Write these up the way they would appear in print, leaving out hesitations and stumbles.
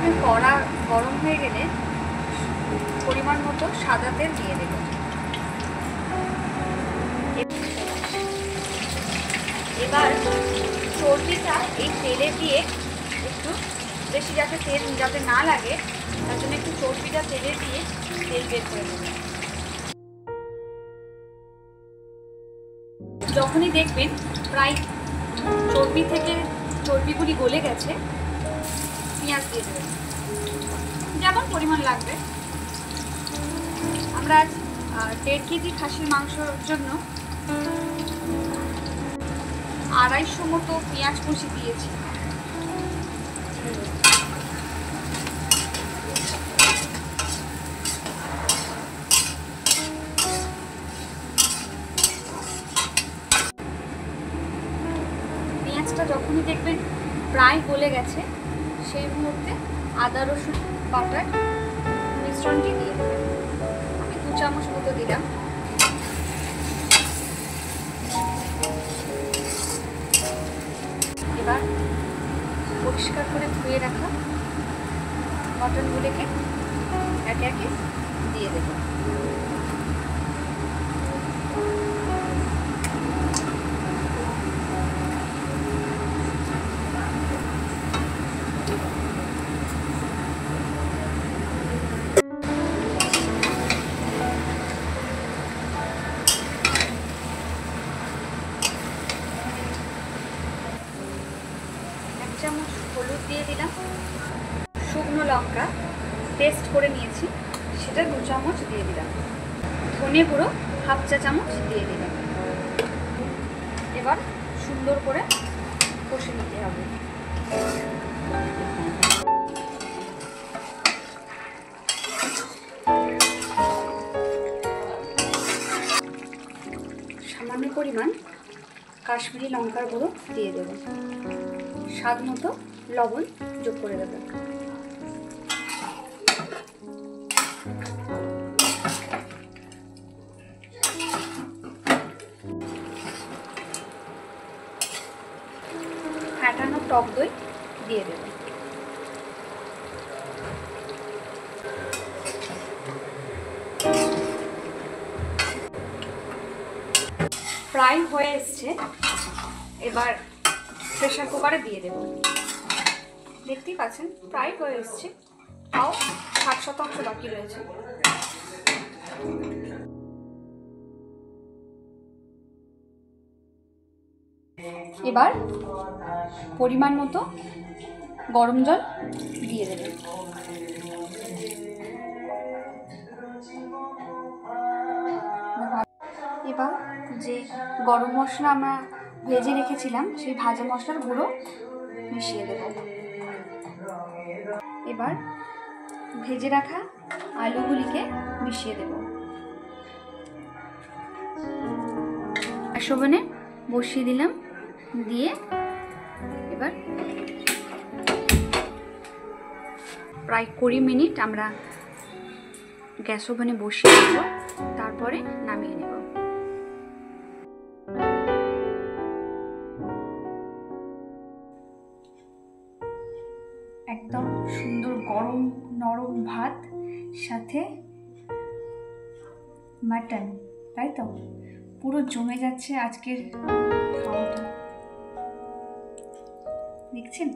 প্রথমে কড়া গরম হয়ে গেলে পরিমাণ মতো সাদা তেল দিয়ে দেব। এবার চর্বিটা এই তেলে দিয়ে একটু বেশি যাতে তেল যাতে না লাগে তার জন্য একটু চর্বিটা তেলে দিয়ে তেল বের করে নেব। যখনই দেখবেন প্রায় চর্বি থেকে চর্বিগুলি গলে গেছে, পেঁয়াজ দিয়ে দেবেন যেমন পরিমাণ লাগবে। আমরা আজ 1.5 কেজি খাসির মাংসর জন্য 250 মতো পেঁয়াজ কুচি দিয়েছি। পেঁয়াজটা যখনই দেখবেন প্রায় গলে গেছে সেই মুহূর্তে আদা রসুন বাটার মিশ্রণটি দিয়ে দেবেন। আমি 2 চামচ মতো দিলাম। এবার পরিষ্কার করে ধুয়ে রাখা মটনগুলোকে একে একে দিয়ে দেব। চামচ হলুদ দিয়ে দিলাম। শুকনো লঙ্কা পেস্ট করে নিয়েছি সেটা 2 চামচ দিয়ে দিলাম। ধনে গুঁড়ো 1/2 চা চামচ দিয়ে দিলাম। এবার সুন্দর করে কষে নিতে হবে। সামান্য পরিমাণ কাশ্মীরি লঙ্কার গুঁড়ো দিয়ে দেব। স্বাদ মতো লবণ যোগ করে দেবেন। ফ্যাটানো টক দই দিয়ে দেবেন। ফ্রাই হয়ে এসছে, এবার প্রেসার কুকারে দিয়ে দেব। দেখতেই পাচ্ছেন প্রায় হয়ে এসছে, তাও 60% বাকি রয়েছে। এবার পরিমাণ মতো গরম জল দিয়ে দেবেন। এবার যে গরম মশলা আমরা ভেজে রেখেছিলাম সেই ভাজা মশলার গুঁড়ো মিশিয়ে দেব। এবার ভেজে রাখা আলুগুলিকে মিশিয়ে দেব। গ্যাস ওভেনে বসিয়ে দিলাম, দিয়ে এবার প্রায় 20 মিনিট আমরা গ্যাস ওভেনে বসিয়ে দেব, তারপরে নামিয়ে নেব। একদম সুন্দর গরম নরম ভাত সাথে মাটন, তাই তো পুরো জমে যাচ্ছে আজকের খাওয়াটা। দেখছেন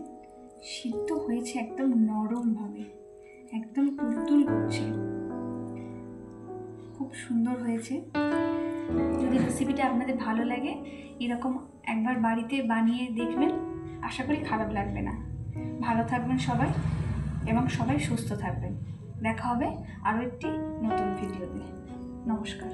সিদ্ধ হয়েছে একদম নরম ভাবে, একদম তুলতুল করছে, খুব সুন্দর হয়েছে। যদি রেসিপিটা আপনাদের ভালো লাগে এরকম একবার বাড়িতে বানিয়ে দেখবেন, আশা করি খারাপ লাগবে না। ভালো থাকবেন সবাই এবং সবাই সুস্থ থাকবেন। দেখা হবে আরও একটি নতুন ভিডিওতে। নমস্কার।